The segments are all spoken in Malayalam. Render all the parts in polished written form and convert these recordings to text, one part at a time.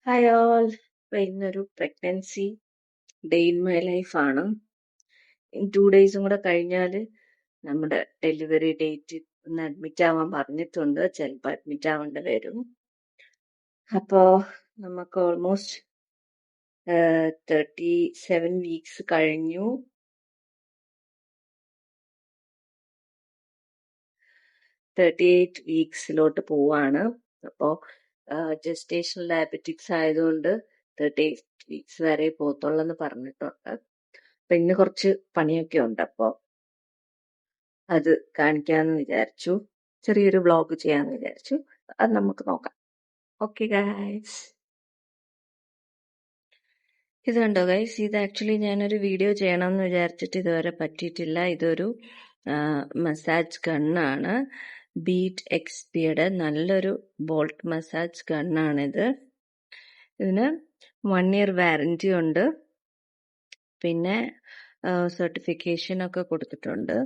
Hi all. ഇന്നൊരു pregnancy day in my life ആണ്. 2 ഡേയ്സും കൂടെ കഴിഞ്ഞാൽ നമ്മുടെ ഡെലിവറി ഡേറ്റ് ഒന്ന് അഡ്മിറ്റ് ആവാൻ പറഞ്ഞിട്ടുണ്ട്. ചിലപ്പോൾ അഡ്മിറ്റ് ആവേണ്ടി വരും. അപ്പോൾ നമുക്ക് ഓൾമോസ്റ്റ് 37 വീക്സ് കഴിഞ്ഞു. 38 വീക്സിലോട്ട് പോവാണ്. അപ്പോൾ ജസ്റ്റേഷണൽ ഡയബറ്റിക്സ് ആയതുകൊണ്ട് 38 വീക്സ് വരെ പോത്തുള്ളെന്ന് പറഞ്ഞിട്ടുണ്ട്. അപ്പൊ ഇന്ന് കുറച്ച് പണിയൊക്കെ ഉണ്ട്. അപ്പോൾ അത് കാണിക്കാന്ന് വിചാരിച്ചു. ചെറിയൊരു വ്ളോഗ് ചെയ്യാന്ന് വിചാരിച്ചു. അത് നമുക്ക് നോക്കാം. ഓക്കെ ഗൈസ്, ഇത് കണ്ടോ ഗൈസ്, ഇത് ആക്ച്വലി ഞാനൊരു വീഡിയോ ചെയ്യണമെന്ന് വിചാരിച്ചിട്ട് ഇതുവരെ പറ്റിയിട്ടില്ല. ഇതൊരു മസാജ് ഗണ്ണാണ്. ബീറ്റ് എക്സ്പിയുടെ നല്ലൊരു ബോൾട്ട് മസാജ് ഗണ്ണാണിത്. ഇതിന് 1 year വാറന്റി ഉണ്ട്. പിന്നെ സർട്ടിഫിക്കേഷൻ ഒക്കെ കൊടുത്തിട്ടുണ്ട്.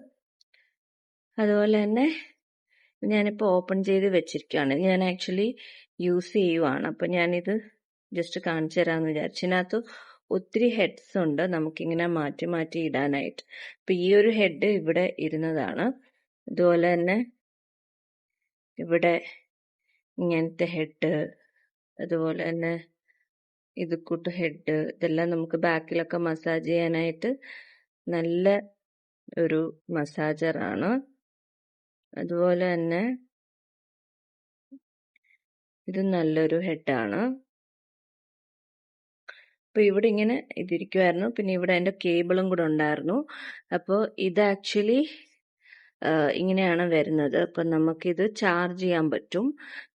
അതുപോലെ തന്നെ ഞാനിപ്പോൾ ഓപ്പൺ ചെയ്ത് വെച്ചിരിക്കുകയാണ്. ഞാൻ ആക്ച്വലി യൂസ് ചെയ്യുവാണ്. അപ്പം ഞാനിത് ജസ്റ്റ് കാണിച്ചു തരാമെന്ന് വിചാരിച്ചു. ഇതിനകത്ത് ഒത്തിരി ഹെഡ്സ് ഉണ്ട്, നമുക്കിങ്ങനെ മാറ്റി മാറ്റി ഇടാനായിട്ട്. അപ്പം ഈ ഒരു ഹെഡ് ഇവിടെ ഇരുന്നതാണ്. അതുപോലെ തന്നെ ഇവിടെ ഇങ്ങനത്തെ ഹെഡ്, അതുപോലെ തന്നെ ഇത് കൂട്ട് ഹെഡ്, ഇതെല്ലാം നമുക്ക് ബാക്കിലൊക്കെ മസാജ് ചെയ്യാനായിട്ട് നല്ല ഒരു മസാജറാണ്. അതുപോലെ തന്നെ ഇത് നല്ലൊരു ഹെഡാണ്. അപ്പൊ ഇവിടെ ഇങ്ങനെ ഇതിരിക്കുമായിരുന്നു. പിന്നെ ഇവിടെ അതിന്റെ കേബിളും കൂടെ ഉണ്ടായിരുന്നു. അപ്പോൾ ഇത് ആക്ച്വലി ഇങ്ങനെയാണ് വരുന്നത്. അപ്പൊ നമുക്കിത് ചാർജ് ചെയ്യാൻ പറ്റും.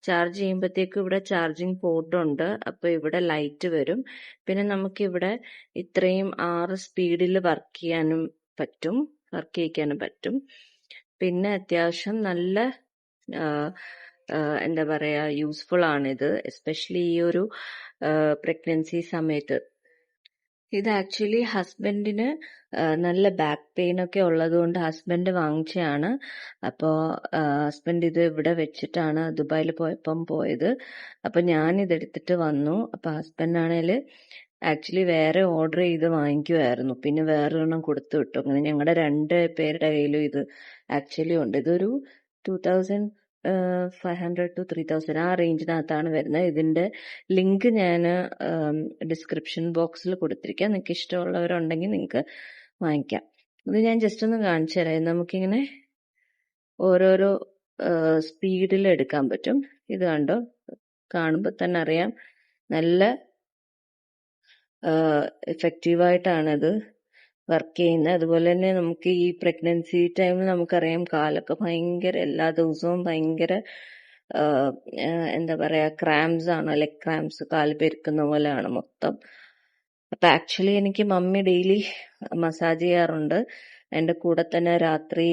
ചാർജ് ചെയ്യുമ്പോഴത്തേക്ക് ഇവിടെ ചാർജിങ് പോർട്ട് ഉണ്ട്. അപ്പൊ ഇവിടെ ലൈറ്റ് വരും. പിന്നെ നമുക്കിവിടെ ഇത്രയും 6 സ്പീഡിൽ വർക്ക് ചെയ്യാനും പറ്റും, വർക്ക് ചെയ്യിക്കാനും പറ്റും. പിന്നെ അത്യാവശ്യം നല്ല എന്താ പറയാ, യൂസ്ഫുൾ ആണിത്, എസ്പെഷ്യലി ഈ ഒരു പ്രഗ്നൻസി സമയത്ത്. ഇത് ആക്ച്വലി ഹസ്ബൻഡിന് നല്ല ബാക്ക് പെയിൻ ഒക്കെ ഉള്ളത് കൊണ്ട് ഹസ്ബൻഡ് വാങ്ങിച്ചതാണ്. അപ്പോൾ ഹസ്ബൻഡ് ഇത് ഇവിടെ വെച്ചിട്ടാണ് ദുബായിൽ പോയപ്പം പോയത്. അപ്പൊ ഞാൻ ഇതെടുത്തിട്ട് വന്നു. അപ്പൊ ഹസ്ബൻഡ് ആക്ച്വലി വേറെ ഓർഡർ ചെയ്ത് വാങ്ങിക്കുമായിരുന്നു. പിന്നെ വേറൊരെണ്ണം കൊടുത്തു വിട്ടു. അങ്ങനെ ഞങ്ങളുടെ 2 പേരുടെ കയ്യിലും ഇത് ആക്ച്വലി ഉണ്ട്. ഇതൊരു 2500 to 3000 ആ റേഞ്ചിനകത്താണ് വരുന്നത്. ഇതിന്റെ ലിങ്ക് ഞാൻ ഡിസ്ക്രിപ്ഷൻ ബോക്സിൽ കൊടുത്തിരിക്കാം. നിങ്ങൾക്ക് ഇഷ്ടമുള്ളവരുണ്ടെങ്കിൽ നിങ്ങൾക്ക് വാങ്ങിക്കാം. ഇത് ഞാൻ ജസ്റ്റ് ഒന്ന് കാണിച്ചു തരാം. നമുക്കിങ്ങനെ ഓരോരോ സ്പീഡിൽ എടുക്കാൻ പറ്റും. ഇത് കണ്ടോ, കാണുമ്പോൾ തന്നെ അറിയാം നല്ല എഫക്റ്റീവായിട്ടാണത് വർക്ക് ചെയ്യുന്നത്. അതുപോലെ തന്നെ നമുക്ക് ഈ പ്രഗ്നൻസി ടൈമിൽ നമുക്കറിയാം കാലൊക്കെ ഭയങ്കര, എല്ലാ ദിവസവും ഭയങ്കര എന്താ പറയാ, ക്രാംസ് ആണ്, ലെഗ് ക്രാംസ്, കാല് പെരുക്കുന്ന പോലെയാണ് മൊത്തം. അപ്പൊ ആക്ച്വലി എനിക്ക് മമ്മി ഡെയിലി മസാജ് ചെയ്യാറുണ്ട്. എന്റെ കൂടെ തന്നെ രാത്രി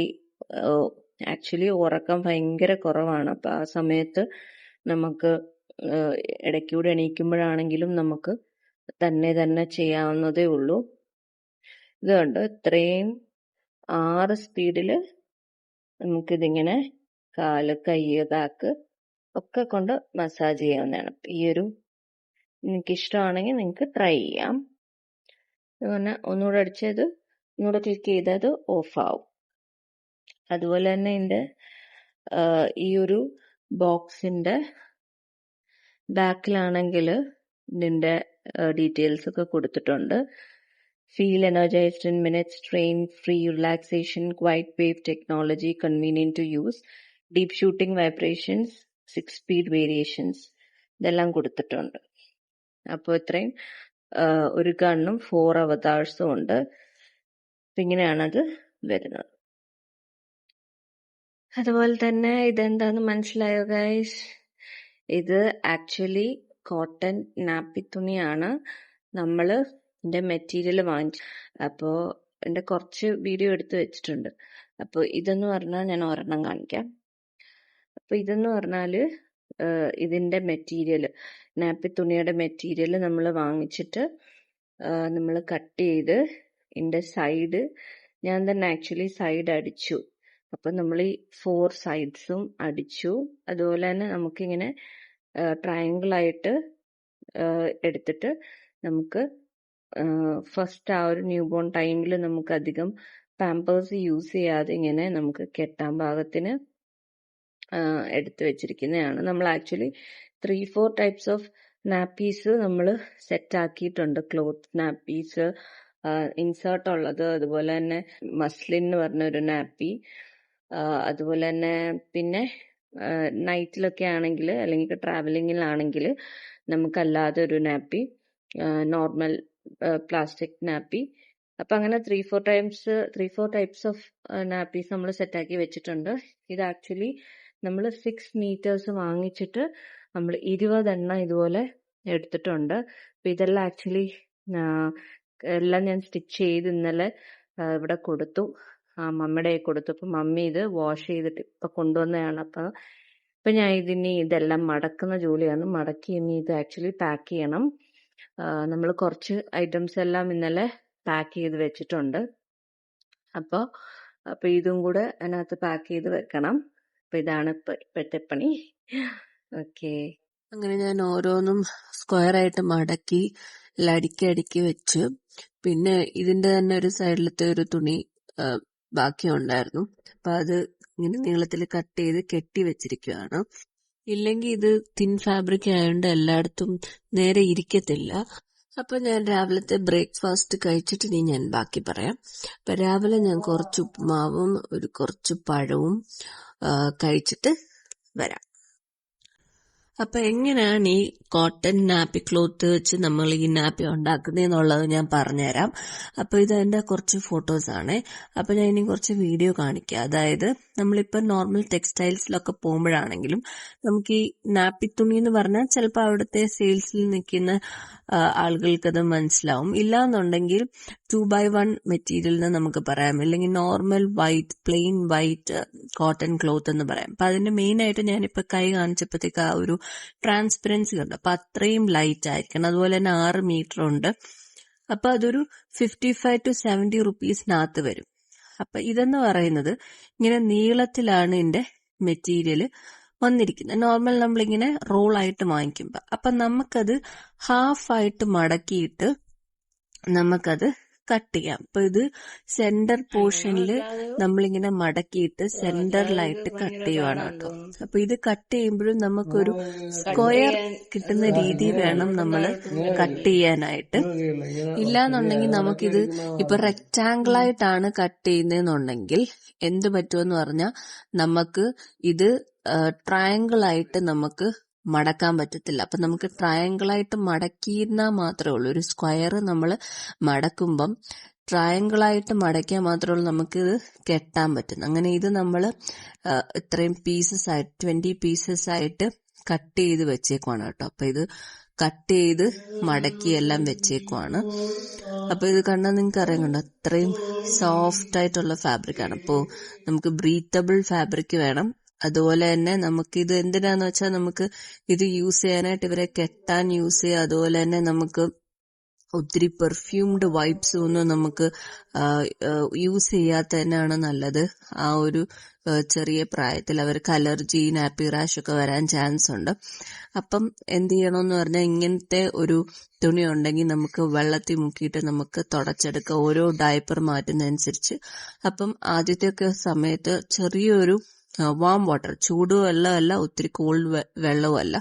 ആക്ച്വലി ഉറക്കം ഭയങ്കര കുറവാണ്. അപ്പൊ ആ സമയത്ത് നമുക്ക് ഇടയ്ക്കൂടെ എണീക്കുമ്പോഴാണെങ്കിലും നമുക്ക് തന്നെ ചെയ്യാവുന്നതേ ഉള്ളൂ. ഇത് കണ്ടോ, ഇത്രയും 6 സ്പീഡില് നമുക്കിതിങ്ങനെ കാല്, കൈ, ബാക്ക് ഒക്കെ കൊണ്ട് മസാജ് ചെയ്യാവുന്നതാണ്. ഈ ഒരു നിങ്ങൾക്ക് ഇഷ്ടമാണെങ്കിൽ നിങ്ങൾക്ക് ട്രൈ ചെയ്യാം. അതുപോലെ ഒന്നുകൂടെ അടിച്ചത് ഒന്നുകൂടെ ക്ലിക്ക് ചെയ്തത് ഓഫ് ആവും. അതുപോലെ തന്നെ ഇതിന്റെ ഈ ഒരു ബോക്സിന്റെ ബാക്കിലാണെങ്കിൽ ഇതിന്റെ ഡീറ്റെയിൽസ് ഒക്കെ കൊടുത്തിട്ടുണ്ട്. Feel energized in minutes, strain-free relaxation, quiet wave technology, convenient to use, deep shooting vibrations, 6-speed variations. ഇതെല്ലാം കൊടുത്തിട്ടുണ്ട്. അപ്പോൾ ഇത്രയും ഒരു ഗണ്ണും 4 അവതാർസും ഉണ്ട്. ഇങ്ങനെയാണത് വരുന്നത്. അതുപോലെ തന്നെ ഇതെന്താന്ന് മനസ്സിലായോ ഗൈസ്? ഇത് ആക്ച്വലി കോട്ടൺ നാപ്പി തുണിയാണ്. നമ്മള് ഇതിന്റെ മെറ്റീരിയൽ വാങ്ങിച്ചു. അപ്പോ എന്റെ കുറച്ച് വീഡിയോ എടുത്ത് വെച്ചിട്ടുണ്ട്. അപ്പൊ ഇതെന്ന് പറഞ്ഞാൽ ഞാൻ ഒരെണ്ണം കാണിക്കാം. അപ്പൊ ഇതെന്ന് പറഞ്ഞാല് ഇതിന്റെ മെറ്റീരിയൽ, നാപ്പി തുണിയുടെ മെറ്റീരിയൽ നമ്മൾ വാങ്ങിച്ചിട്ട് നമ്മൾ കട്ട് ചെയ്ത് ഇതിന്റെ സൈഡ്, ഞാൻ തന്നെ ആക്ച്വലി സൈഡ് അടിച്ചു. അപ്പൊ നമ്മൾ ഈ 4 സൈഡ്സും അടിച്ചു. അതുപോലെ തന്നെ നമുക്കിങ്ങനെ ട്രയാങ്കിൾ ആയിട്ട് എടുത്തിട്ട് നമുക്ക് ഫസ്റ്റ് ആ ഒരു ന്യൂ ബോൺ ടൈമിൽ നമുക്ക് അധികം പാമ്പേഴ്സ് യൂസ് ചെയ്യാതെ ഇങ്ങനെ നമുക്ക് കെട്ടാൻ പാകത്തിന് എടുത്തു വെച്ചിരിക്കുന്നതാണ്. നമ്മൾ ആക്ച്വലി 3-4 ടൈപ്സ് ഓഫ് നാപ്പീസ് നമ്മൾ സെറ്റ് ആക്കിയിട്ടുണ്ട്. ക്ലോത്ത് നാപ്പീസ്, ഇൻസേർട്ട് ഉള്ളത്, അതുപോലെ തന്നെ മസ്ലിൻ എന്ന് പറഞ്ഞ ഒരു നാപ്പി, അതുപോലെ തന്നെ പിന്നെ നൈറ്റിലൊക്കെ ആണെങ്കിൽ അല്ലെങ്കിൽ ട്രാവലിങ്ങിലാണെങ്കിൽ നമുക്കല്ലാതെ ഒരു നാപ്പി, നോർമൽ പ്ലാസ്റ്റിക് നാപ്പി. അപ്പൊ അങ്ങനെ 3-4 ടൈപ്സ് ഓഫ് നാപ്പീസ് നമ്മൾ സെറ്റാക്കി വെച്ചിട്ടുണ്ട്. ഇത് ആക്ച്വലി നമ്മൾ 6 മീറ്റേഴ്സ് വാങ്ങിച്ചിട്ട് നമ്മൾ 20 എണ്ണം ഇതുപോലെ എടുത്തിട്ടുണ്ട്. അപ്പൊ ഇതെല്ലാം ആക്ച്വലി എല്ലാം ഞാൻ സ്റ്റിച്ച് ചെയ്ത് ഇന്നലെ ഇവിടെ കൊടുത്തു, മമ്മിയുടെ കൊടുത്തു. അപ്പൊ മമ്മി ഇത് വാഷ് ചെയ്തിട്ട് ഇപ്പൊ കൊണ്ടുവന്നതാണ്. അപ്പൊ ഞാൻ ഇതെല്ലാം മടക്കുന്ന ജോലിയാണ്. മടക്കി ഇനി ഇത് ആക്ച്വലി പാക്ക് ചെയ്യണം. നമ്മൾ കുറച്ച് ഐറ്റംസ് എല്ലാം ഇന്നലെ പാക്ക് ചെയ്ത് വെച്ചിട്ടുണ്ട്. അപ്പൊ ഇതും കൂടെ അതിനകത്ത് പാക്ക് ചെയ്ത് വെക്കണം. അപ്പൊ ഇതാണ് ഇപ്പോഴത്തെ പണി. ഓക്കെ, അങ്ങനെ ഞാൻ ഓരോന്നും സ്ക്വയർ ആയിട്ട് മടക്കി അടുക്കി വെച്ച്, പിന്നെ ഇതിന്റെ തന്നെ ഒരു സൈഡിലത്തെ ഒരു തുണി ബാക്കി ഉണ്ടായിരുന്നു. അപ്പൊ അത് ഇങ്ങനെ നീളത്തിൽ കട്ട് ചെയ്ത് കെട്ടി വെച്ചിരിക്കുകയാണ്. ഇല്ലെങ്കിൽ ഇത് തിൻ ഫാബ്രിക് ആയതുകൊണ്ട് എല്ലായിടത്തും നേരെ ഇരിക്കത്തില്ല. അപ്പൊ ഞാൻ രാവിലത്തെ ബ്രേക്ക്ഫാസ്റ്റ് കഴിച്ചിട്ട് ഇനി ഞാൻ ബാക്കി പറയാം. അപ്പൊ രാവിലെ ഞാൻ കുറച്ച് ഉപ്പുമാവും കുറച്ച് പഴവും കഴിച്ചിട്ട് വരാം. അപ്പൊ എങ്ങനെയാണ് ഈ കോട്ടൺ നാപ്പി ക്ലോത്ത് വെച്ച് നമ്മൾ ഈ നാപ്പി ഉണ്ടാക്കുന്നതെന്നുള്ളത് ഞാൻ പറഞ്ഞുതരാം. അപ്പൊ ഇത് എന്റെ കുറച്ച് ഫോട്ടോസ് ആണ്. അപ്പൊ ഞാൻ ഇനി കുറച്ച് വീഡിയോ കാണിക്കാം. അതായത് നമ്മളിപ്പോ നോർമൽ ടെക്സ്റ്റൈൽസിലൊക്കെ പോകുമ്പോഴാണെങ്കിലും നമുക്ക് ഈ നാപ്പി തുണി എന്ന് പറഞ്ഞാൽ ചിലപ്പോൾ അവിടുത്തെ സെയിൽസിൽ നിൽക്കുന്ന ആളുകൾക്ക് അത് മനസ്സിലാവും. ഇല്ലാന്നുണ്ടെങ്കിൽ 2x1 മെറ്റീരിയൽ എന്ന് നമുക്ക് പറയാം, അല്ലെങ്കിൽ normal white plain white cotton cloth എന്ന് പറയാം. അപ്പൊ അതിന്റെ മെയിൻ ആയിട്ട് ഞാനിപ്പോ കൈ കാണിച്ചപ്പോഴത്തേക്ക് ആ ഒരു ട്രാൻസ്പെറൻസി ഉണ്ട്. അപ്പൊ അത്രയും ലൈറ്റ് ആയിരിക്കണം. അതുപോലെ തന്നെ 6 മീറ്റർ ഉണ്ട്. അപ്പൊ അതൊരു 55 to 70 റുപ്പീസിനകത്ത് വരും. അപ്പൊ ഇതെന്ന് പറയുന്നത് ഇങ്ങനെ നീളത്തിലാണ് ഇതിന്റെ മെറ്റീരിയൽ വന്നിരിക്കുന്നത്. നോർമൽ നമ്മളിങ്ങനെ റോൾ ആയിട്ട് വാങ്ങിക്കുമ്പോ അപ്പൊ നമുക്കത് ഹാഫ് ആയിട്ട് മടക്കിയിട്ട് നമുക്കത് കട്ട് ചെയ്യാം. അപ്പൊ ഇത് സെന്റർ പോർഷനിൽ നമ്മളിങ്ങനെ മടക്കിയിട്ട് സെന്ററിലായിട്ട് കട്ട് ചെയ്യുവാണ് കേട്ടോ. അപ്പൊ ഇത് കട്ട് ചെയ്യുമ്പോഴും നമുക്കൊരു സ്ക്വയർ കിട്ടുന്ന രീതി വേണം നമ്മൾ കട്ട് ചെയ്യാനായിട്ട്. ഇല്ലാന്നുണ്ടെങ്കിൽ നമുക്കിത് ഇപ്പൊ റെക്ടാംഗിൾ ആയിട്ടാണ് കട്ട് ചെയ്യുന്നതെന്നുണ്ടെങ്കിൽ എന്ത് പറ്റുമെന്ന് പറഞ്ഞാൽ നമുക്ക് ഇത് ട്രയാങ്കിൾ ആയിട്ട് നമുക്ക് മടക്കാൻ പറ്റത്തില്ല. അപ്പൊ നമുക്ക് ട്രയാങ്കിൾ ആയിട്ട് മടക്കിയിരുന്നാൽ മാത്രമേ ഉള്ളൂ. ഒരു സ്ക്വയർ നമ്മൾ മടക്കുമ്പം ട്രയാങ്കിൾ ആയിട്ട് മടക്കിയാൽ മാത്രമേ ഉള്ളൂ നമുക്ക് ഇത് കെട്ടാൻ പറ്റുന്നത്. അങ്ങനെ ഇത് നമ്മൾ ഇത്രയും പീസസ് ആയിട്ട് 20 പീസസ് ആയിട്ട് കട്ട് ചെയ്ത് വെച്ചേക്കുവാണ് കേട്ടോ. അപ്പൊ ഇത് കട്ട് ചെയ്ത് മടക്കി എല്ലാം വെച്ചേക്കുവാണ്. അപ്പൊ ഇത് കണ്ടാൽ നിങ്ങൾക്ക് അറിയാൻ കണ്ടോ അത്രയും സോഫ്റ്റ് ആയിട്ടുള്ള ഫാബ്രിക് ആണ്. അപ്പോ നമുക്ക് ബ്രീത്തബിൾ ഫാബ്രിക് വേണം. അതുപോലെ തന്നെ നമുക്ക് ഇത് എന്തിനാന്ന് വെച്ചാൽ നമുക്ക് ഇത് യൂസ് ചെയ്യാനായിട്ട് ഇവരെ കെട്ടാൻ യൂസ് ചെയ്യാം. അതുപോലെ തന്നെ നമുക്ക് ഒത്തിരി പെർഫ്യൂംഡ് വൈബ്സ് ഒന്നും നമുക്ക് യൂസ് ചെയ്യാത്ത തന്നെയാണ് നല്ലത്. ആ ഒരു ചെറിയ പ്രായത്തിൽ അവർക്ക് അലർജി നാപ്പി റാഷ് ഒക്കെ വരാൻ ചാൻസ് ഉണ്ട്. അപ്പം എന്ത് ചെയ്യണമെന്ന് പറഞ്ഞാൽ ഇങ്ങനത്തെ ഒരു തുണി ഉണ്ടെങ്കിൽ നമുക്ക് വെള്ളത്തിൽ മുക്കിയിട്ട് നമുക്ക് തുടച്ചെടുക്കാം ഓരോ ഡയപ്പർ മാറ്റുന്നതനുസരിച്ച്. അപ്പം ആദ്യത്തെയൊക്കെ സമയത്ത് ചെറിയൊരു വാം വാട്ടർ, ചൂട് വെള്ളമല്ല ഒത്തിരി കോൾഡ് വെള്ളവുമല്ല.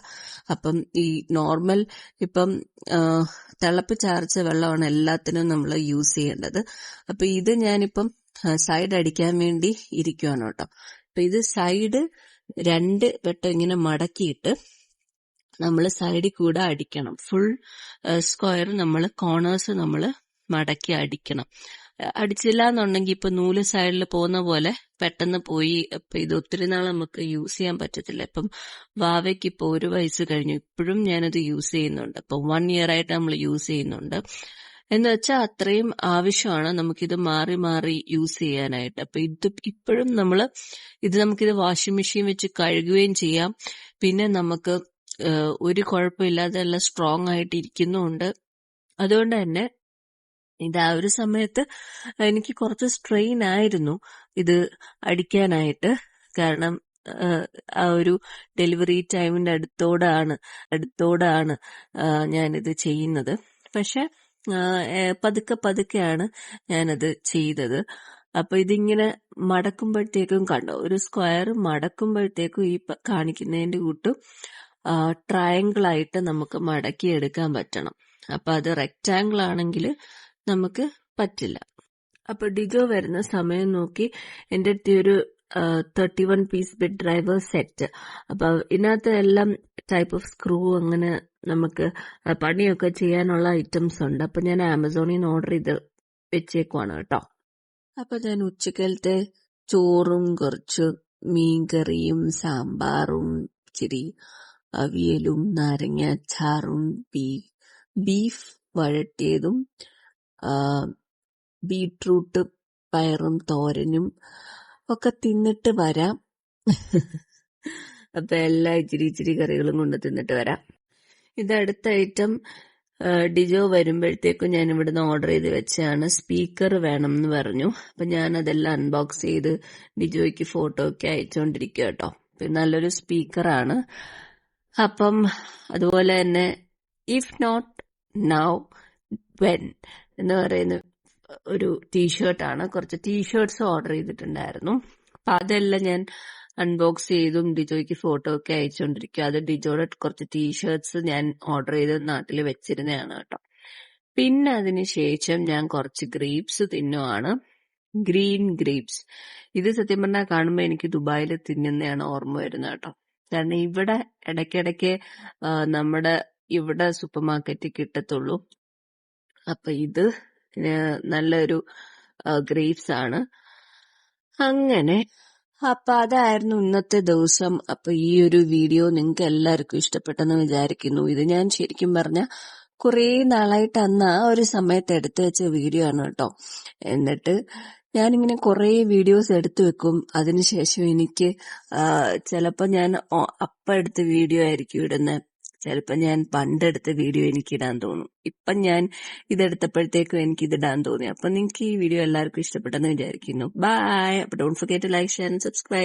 അപ്പം ഈ നോർമൽ ഇപ്പം തിളപ്പിച്ചാർച്ച വെള്ളമാണ് എല്ലാത്തിനും നമ്മൾ യൂസ് ചെയ്യേണ്ടത്. അപ്പൊ ഇത് ഞാനിപ്പം സൈഡ് അടിക്കാൻ വേണ്ടി ഇരിക്കുവാണ് കേട്ടോ. അപ്പൊ ഇത് സൈഡ് 2 വട്ടം ഇങ്ങനെ മടക്കിയിട്ട് നമ്മൾ സൈഡിൽ കൂടെ അടിക്കണം. ഫുൾ സ്ക്വയർ നമ്മൾ കോർണേഴ്സ് നമ്മൾ മടക്കി അടിക്കണം. അടിച്ചില്ല എന്നുണ്ടെങ്കിൽ ഇപ്പൊ നൂല് സൈഡിൽ പോകുന്ന പോലെ പെട്ടെന്ന് പോയി. ഇപ്പൊ ഇത് ഒത്തിരി നാൾ നമുക്ക് യൂസ് ചെയ്യാൻ പറ്റത്തില്ല. ഇപ്പം വാവയ്ക്ക് ഇപ്പൊ 1 വയസ്സ് കഴിഞ്ഞു, ഇപ്പോഴും ഞാനത് യൂസ് ചെയ്യുന്നുണ്ട്. ഇപ്പൊ 1 ഇയർ ആയിട്ട് നമ്മൾ യൂസ് ചെയ്യുന്നുണ്ട്. എന്ന് വെച്ചാൽ അത്രയും ആവശ്യമാണ് നമുക്കിത് മാറി മാറി യൂസ് ചെയ്യാനായിട്ട്. അപ്പൊ ഇത് ഇപ്പോഴും നമുക്കിത് വാഷിംഗ് മെഷീൻ വെച്ച് കഴുകുകയും ചെയ്യാം. പിന്നെ നമുക്ക് ഒരു കുഴപ്പമില്ലാതെ എല്ലാം സ്ട്രോങ് ആയിട്ട് ഇരിക്കുന്നുണ്ട്. അതുകൊണ്ട് തന്നെ ഇത് ആ ഒരു സമയത്ത് എനിക്ക് കുറച്ച് സ്ട്രെയിൻ ആയിരുന്നു ഇത് അടിക്കാനായിട്ട്. കാരണം ആ ഒരു ഡെലിവറി ടൈമിന്റെ അടുത്തോടാണ് ഞാനിത് ചെയ്യുന്നത്. പക്ഷെ പതുക്കെയാണ് ഞാനത് ചെയ്തത്. അപ്പൊ ഇതിങ്ങനെ മടക്കുമ്പോഴത്തേക്കും കണ്ടോ, ഒരു സ്ക്വയർ മടക്കുമ്പോഴത്തേക്കും ഈ കാണിക്കുന്നതിന്റെ കൂട്ടും ട്രയാങ്കിൾ ആയിട്ട് നമുക്ക് മടക്കിയെടുക്കാൻ പറ്റണം. അപ്പൊ അത് റെക്റ്റാങ്കിൾ ആണെങ്കിൽ നമുക്ക് പറ്റില്ല. അപ്പൊ ഡിജോ വരുന്ന സമയം നോക്കി എന്റെ അടുത്ത് ഒരു 31 പീസ് ബെഡ് ഡ്രൈവർ സെറ്റ്. അപ്പൊ ഇതിനകത്ത് എല്ലാം ടൈപ്പ് ഓഫ് സ്ക്രൂ അങ്ങനെ നമുക്ക് പണിയൊക്കെ ചെയ്യാനുള്ള ഐറ്റംസ് ഉണ്ട്. അപ്പൊ ഞാൻ ആമസോണിൽ നിന്ന് ഓർഡർ ചെയ്ത് വെച്ചേക്കുവാണ് കേട്ടോ. അപ്പൊ ഞാൻ ഉച്ചക്കലത്തെ ചോറും കുറച്ച് മീൻകറിയും സാമ്പാറും ഇച്ചിരി അവിയലും നാരങ്ങ അച്ചാറും ബീഫ് വഴട്ടിയതും ബീട്രൂട്ട് പയറും തോരനും ഒക്കെ തിന്നിട്ട് വരാം. അപ്പൊ എല്ലാ ഇച്ചിരി കറികളും കൊണ്ട് തിന്നിട്ട് വരാം. ഇത് അടുത്ത ഐറ്റം ഡിജോ വരുമ്പോഴത്തേക്കും ഞാൻ ഇവിടുന്ന് ഓർഡർ ചെയ്ത് വെച്ചാണ്. സ്പീക്കർ വേണം എന്ന് പറഞ്ഞു. അപ്പൊ ഞാൻ അതെല്ലാം അൺബോക്സ് ചെയ്ത് ഡിജോയ്ക്ക് ഫോട്ടോ ഒക്കെ അയച്ചുകൊണ്ടിരിക്കുക കേട്ടോ. നല്ലൊരു സ്പീക്കറാണ്. അപ്പം അതുപോലെ തന്നെ ഇഫ് നോട്ട് നൗ വെൻ എന്ന് പറയുന്ന ഒരു ടീഷർട്ടാണ്. കുറച്ച് ടീഷർട്ട്സ് ഓർഡർ ചെയ്തിട്ടുണ്ടായിരുന്നു. അപ്പൊ അതെല്ലാം ഞാൻ അൺബോക്സ് ചെയ്തും ഡിജോയ്ക്ക് ഫോട്ടോ ഒക്കെ അയച്ചുകൊണ്ടിരിക്കുക. അത് ഡിജോയുടെ കുറച്ച് ടീഷർട്ട്സ് ഞാൻ ഓർഡർ ചെയ്ത് നാട്ടിൽ വെച്ചിരുന്നതാണ് കേട്ടോ. പിന്നെ അതിനുശേഷം ഞാൻ കുറച്ച് ഗ്രേപ്സ് തിന്നുവാണ്. Green grapes. ഇത് സത്യം പറഞ്ഞാൽ കാണുമ്പോൾ എനിക്ക് ദുബായിൽ തിന്നുന്നതാണ് ഓർമ്മ വരുന്നത് കേട്ടോ. കാരണം ഇവിടെ ഇടയ്ക്കിടയ്ക്ക് നമ്മുടെ ഇവിടെ സൂപ്പർ മാർക്കറ്റിൽ കിട്ടത്തുള്ളൂ. അപ്പൊ ഇത് നല്ലൊരു ഗ്രേപ്സ് ആണ്. അങ്ങനെ അപ്പൊ അതായിരുന്നു ഇന്നത്തെ ദിവസം. അപ്പൊ ഈ ഒരു വീഡിയോ നിങ്ങൾക്ക് എല്ലാവർക്കും ഇഷ്ടപ്പെട്ടെന്ന് വിചാരിക്കുന്നു. ഇത് ഞാൻ ശരിക്കും പറഞ്ഞ കുറേ നാളായിട്ട് അന്ന് ആ ഒരു സമയത്ത് എടുത്തു വെച്ച വീഡിയോ ആണ് കേട്ടോ. എന്നിട്ട് ഞാനിങ്ങനെ കുറേ വീഡിയോസ് എടുത്തു വെക്കും. അതിനുശേഷം എനിക്ക് ചിലപ്പോൾ ഞാൻ അപ്പം എടുത്ത വീഡിയോ ആയിരിക്കും ഇടുന്നത്. ചിലപ്പോൾ ഞാൻ പണ്ടെടുത്ത വീഡിയോ എനിക്ക് ഇടാൻ തോന്നും. ഇപ്പം ഞാൻ ഇതെടുത്തപ്പോഴത്തേക്കും എനിക്ക് ഇതിടാൻ തോന്നി. അപ്പൊ നിങ്ങൾക്ക് ഈ വീഡിയോ എല്ലാവർക്കും ഇഷ്ടപ്പെട്ടെന്ന് വിചാരിക്കുന്നു. ബൈ. അപ്പൊ don't forget to like, share and subscribe.